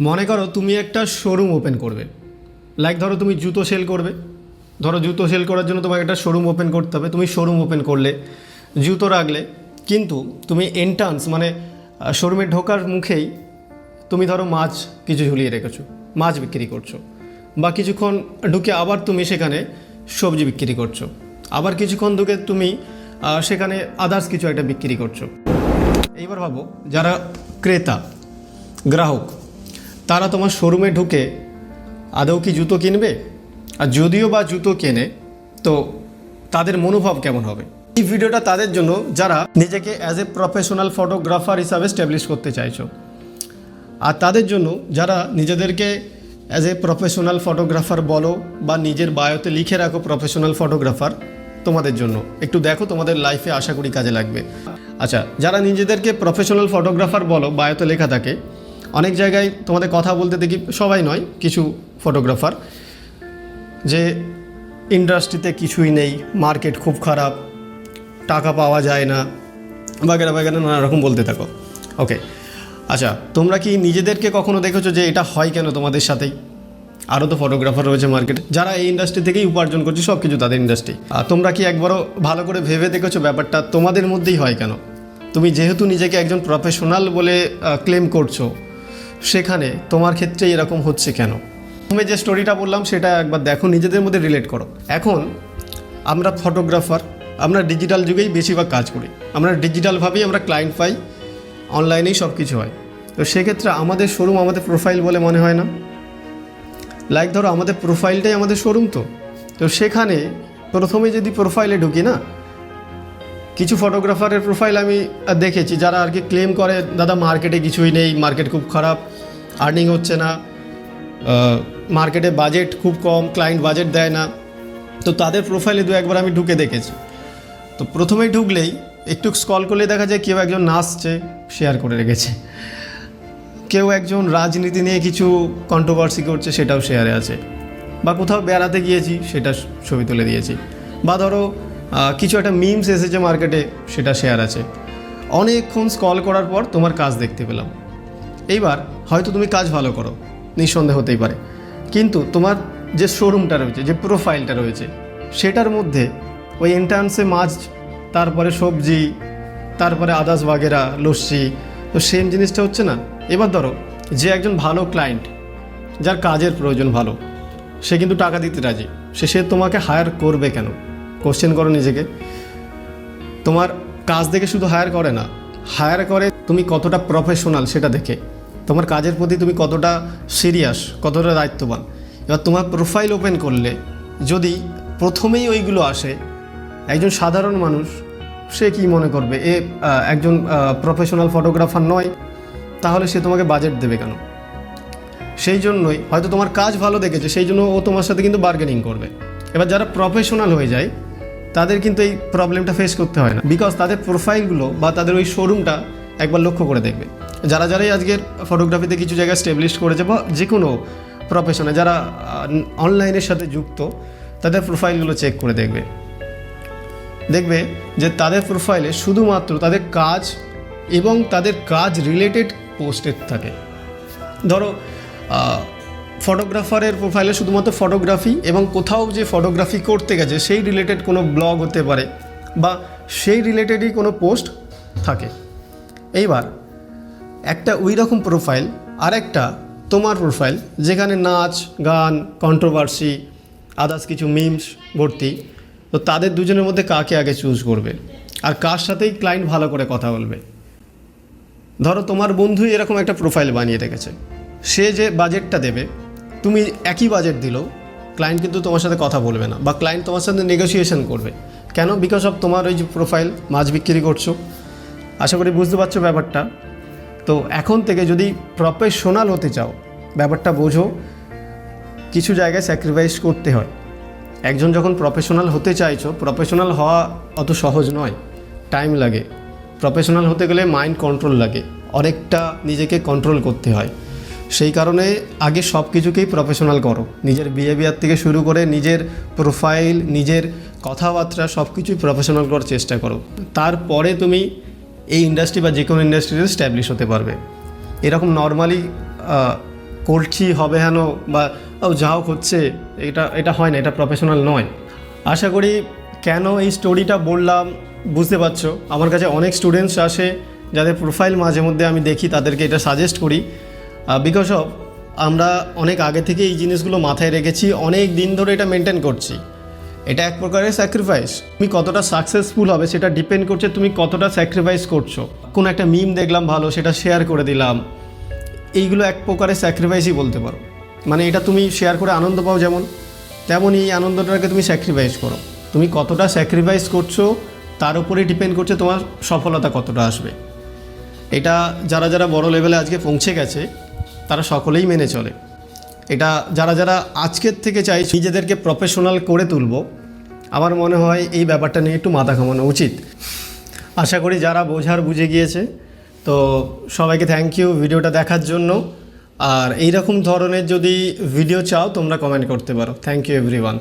মনে করো তুমি একটা শোরুম ওপেন করবে, লাইক ধরো তুমি জুতো সেল করবে। ধরো জুতো সেল করার জন্য তোমাকে একটা শোরুম ওপেন করতে হবে। তুমি শোরুম ওপেন করলে, জুতো রাখলে, কিন্তু তুমি এন্ট্রান্স মানে শোরুমে ঢোকার মুখেই তুমি ধরো মাছ কিছু ঝুলিয়ে রেখেছো, মাছ বিক্রি করছো, বা কিছুক্ষণ ঢুকে আবার তুমি সেখানে সবজি বিক্রি করছো, আবার কিছুক্ষণ ঢুকে তুমি সেখানে আদার্স কিছু একটা বিক্রি করছো। এইবার ভাবো যারা ক্রেতা গ্রাহক তারা তোমার শোরুমে ঢুকে আদৌ কি জুতো কিনবে? আর যদিও বা জুতো কেনে তো তাদের মনোভাব কেমন হবে? এই ভিডিওটা তাদের জন্য যারা নিজেকে অ্যাজ এ প্রফেশনাল ফটোগ্রাফার হিসাবে স্ট্যাবলিশ করতে চাইছো, আর তাদের জন্য যারা নিজেদেরকে অ্যাজ এ প্রফেশনাল ফটোগ্রাফার বলো বা নিজের বায়োতে লিখে রাখো প্রফেশনাল ফটোগ্রাফার। তোমাদের জন্য একটু দেখো, তোমাদের লাইফে আশা করি কাজে লাগবে। আচ্ছা, যারা নিজেদেরকে প্রফেশনাল ফটোগ্রাফার বলো বায়োতে লেখা থাকে, অনেক জায়গায় তোমাদের কথা বলতে দেখি, সবাই নয়, কিছু ফটোগ্রাফার, যে ইন্ডাস্ট্রিতে কিছুই নেই, মার্কেট খুব খারাপ, টাকা পাওয়া যায় না, বাগেরা বাগেরা নানা রকম বলতে থাকো। ওকে, আচ্ছা, তোমরা কি নিজেদেরকে কখনো দেখেছো যে এটা হয় কেন তোমাদের সাথেই? আরও তো ফটোগ্রাফার রয়েছে মার্কেটে, যারা এই ইন্ডাস্ট্রি থেকেই উপার্জন করছে, সব কিছু তাদের ইন্ডাস্ট্রি। আর তোমরা কি একবারও ভালো করে ভেবে দেখেছো ব্যাপারটা তোমাদের মধ্যেই হয় কেন? তুমি যেহেতু নিজেকে একজন প্রফেশনাল বলে ক্লেম করছো, সেখানে তোমার ক্ষেত্রে এরকম হচ্ছে কেন? তুমি যে স্টোরিটা বললাম সেটা একবার দেখো, নিজেদের মধ্যে রিলেট করো। এখন আমরা ফটোগ্রাফার, আমরা ডিজিটাল যুগেই বেশিরভাগ কাজ করি, আমরা ডিজিটালভাবেই আমরা ক্লায়েন্ট পাই, অনলাইনেই সব কিছু হয়। তো সেক্ষেত্রে আমাদের শোরুম আমাদের প্রোফাইল বলে মনে হয় না? লাইক ধরো আমাদের প্রোফাইলটাই আমাদের শোরুম। তো সেখানে প্রথমে যদি প্রোফাইলে ঢুকি না, কিছু ফটোগ্রাফারের প্রোফাইল আমি দেখেছি যারা আর কি ক্লেম করে, দাদা মার্কেটে কিছুই নেই, মার্কেট খুব খারাপ, আর্নিং হচ্ছে না, মার্কেটে বাজেট খুব কম, ক্লায়েন্ট বাজেট দেয় না। তো তাদের প্রোফাইলে দু একবার আমি ঢুকে দেখেছি। তো প্রথমেই ঢুকলেই একটু স্ক্রল করলে দেখা যায় কেউ একজন নাচছে, শেয়ার করে রেখেছে, কেউ একজন রাজনীতি নিয়ে কিছু কন্ট্রোভার্সি করছে, সেটাও শেয়ারে আছে, বা কোথাও বেড়াতে গিয়েছি সেটা ছবি তুলে দিয়েছি, বা ধরো কিছু একটা মিমস এসেছে মার্কেটে, সেটা শেয়ার আছে। অনেকক্ষণ স্ক্রল করার পর তোমার কাজ দেখতে পেলাম। এইবার হয়তো তুমি কাজ ভালো করো, নিঃসন্দেহ হতেই পারে, কিন্তু তোমার যে শোরুমটা রয়েছে, যে প্রোফাইলটা রয়েছে, সেটার মধ্যে ওই এন্ট্রান্সে মাছ, তারপরে সবজি, তারপরে আদার্স বাগেরা, লস্যি, তো সেম জিনিসটা হচ্ছে না। এবার ধরো যে একজন ভালো ক্লায়েন্ট, যার কাজের প্রয়োজন ভালো, সে কিন্তু টাকা দিতে রাজি, সে তোমাকে হায়ার করবে কেন? কোশ্চেন করো নিজেকে। তোমার কাজ দেখে শুধু হায়ার করে না, হায়ার করে তুমি কতটা প্রফেশনাল সেটা দেখে, তোমার কাজের প্রতি তুমি কতটা সিরিয়াস, কতটা দায়িত্ববান। এবার তোমার প্রোফাইল ওপেন করলে যদি প্রথমেই ওইগুলো আসে, একজন সাধারণ মানুষ সে কি মনে করবে, এ একজন প্রফেশনাল ফটোগ্রাফার নয়, তাহলে সে তোমাকে বাজেট দেবে কেন? সেই জন্যই হয়তো তোমার কাজ ভালো দেখেছে, সেই জন্য ও তোমার সাথে কিন্তু বার্গেনিং করবে। এবার যারা প্রফেশনাল হয়ে যায় তাদের কিন্তু এই প্রবলেমটা ফেস করতে হয় না, বিকজ তাদের প্রোফাইলগুলো বা তাদের ওই শোরুমটা একবার লক্ষ্য করে দেখবে। যারাই আজকের ফটোগ্রাফিতে কিছু জায়গায় স্টেবলিশ করেছে, বা যে কোনো প্রফেশনে যারা অনলাইনের সাথে যুক্ত, তাদের প্রোফাইলগুলো চেক করে দেখবে যে তাদের প্রোফাইলে শুধুমাত্র তাদের কাজ এবং তাদের কাজ রিলেটেড পোস্টেড থাকে। ধরো ফটোগ্রাফারের প্রোফাইলে শুধুমাত্র ফটোগ্রাফি এবং কোথাও যে ফটোগ্রাফি করতে গেছে সেই রিলেটেড কোনো ব্লগ হতে পারে, বা সেই রিলেটেডই কোনো পোস্ট থাকে। এইবার একটা ওই রকম প্রোফাইল আর একটা তোমার প্রোফাইল, যেখানে নাচ, গান, কন্ট্রোভার্সি, আদার্স কিছু মিমস ভর্তি, তো তাদের দুজনের মধ্যে কাকে আগে চুজ করবে, আর কার সাথেই ক্লায়েন্ট ভালো করে কথা বলবে? ধরো তোমার বন্ধুই এরকম একটা প্রোফাইল বানিয়ে রেখেছে, সে যে বাজেটটা দেবে, তুমি একই বাজেট দিলেও ক্লায়েন্ট কিন্তু তোমার সাথে কথা বলবে না, বা ক্লায়েন্ট তোমার সাথে নেগোসিয়েশন করবে কেন? বিকজ অফ তোমার ওই যে প্রোফাইল মাছ বিক্রি করছো। আশা করি বুঝতে পারছো ব্যাপারটা। তো এখন থেকে যদি প্রফেশনাল হতে চাও, ব্যাপারটা বোঝো, কিছু জায়গায় স্যাক্রিফাইস করতে হয়। একজন যখন প্রফেশনাল হতে চাইছো, প্রফেশনাল হওয়া অত সহজ নয়, টাইম লাগে। প্রফেশনাল হতে গেলে মাইন্ড কন্ট্রোল লাগে, অনেকটা নিজেকে কন্ট্রোল করতে হয়। সেই কারণে আগে সব কিছুকেই প্রফেশনাল করো, নিজের বিহেভিয়ার থেকে শুরু করে নিজের প্রোফাইল, নিজের কথাবার্তা সব কিছুই প্রফেশনাল করার চেষ্টা করো। তারপরে তুমি এই ইন্ডাস্ট্রি বা যে কোনো ইন্ডাস্ট্রিতে স্ট্যাবলিশ হতে পারবে। এরকম নর্মালি করছি হবে হেন বা ও যা হোক হচ্ছে, এটা হয় না, এটা প্রফেশনাল নয়। আশা করি কেন এই স্টোরিটা বললাম বুঝতে পারছো। আমার কাছে অনেক স্টুডেন্টস আসে যাদের প্রোফাইল মাঝে মধ্যে আমি দেখি, তাদেরকে এটা সাজেস্ট করি বিকজ অফ আমরা অনেক আগে থেকে এই জিনিসগুলো মাথায় রেখেছি, অনেক দিন ধরে এটা মেনটেন করছি। এটা এক প্রকারের স্যাক্রিফাইস। তুমি কতটা সাকসেসফুল হবে সেটা ডিপেন্ড করছে তুমি কতটা স্যাক্রিফাইস করছো। কোনো একটা মিম দেখলাম ভালো, সেটা শেয়ার করে দিলাম, এইগুলো এক প্রকারের স্যাক্রিফাইসই বলতে পারো। মানে এটা তুমি শেয়ার করে আনন্দ পাও যেমন, তেমনই এই আনন্দটাকে তুমি স্যাক্রিফাইস করো। তুমি কতটা স্যাক্রিফাইস করছো তার উপরেই ডিপেন্ড করছে তোমার সফলতা কতটা আসবে। এটা যারা যারা বড় লেভেলে আজকে পৌঁছে গেছে তারা সকলেই মেনে চলে। এটা যারা যারা আজকের থেকে চাই নিজেদেরকে প্রফেশনাল করে তুলব, আমার মনে হয় এই ব্যাপারটা নিয়ে একটু মাথা ঘামানো উচিত। আশা করি যারা বোঝার বুঝে গিয়েছে। তো সবাইকে থ্যাংক ইউ ভিডিওটা দেখার জন্য। আর এইরকম ধরনের যদি ভিডিও চাও তোমরা কমেন্ট করতে পারো। Thank you everyone.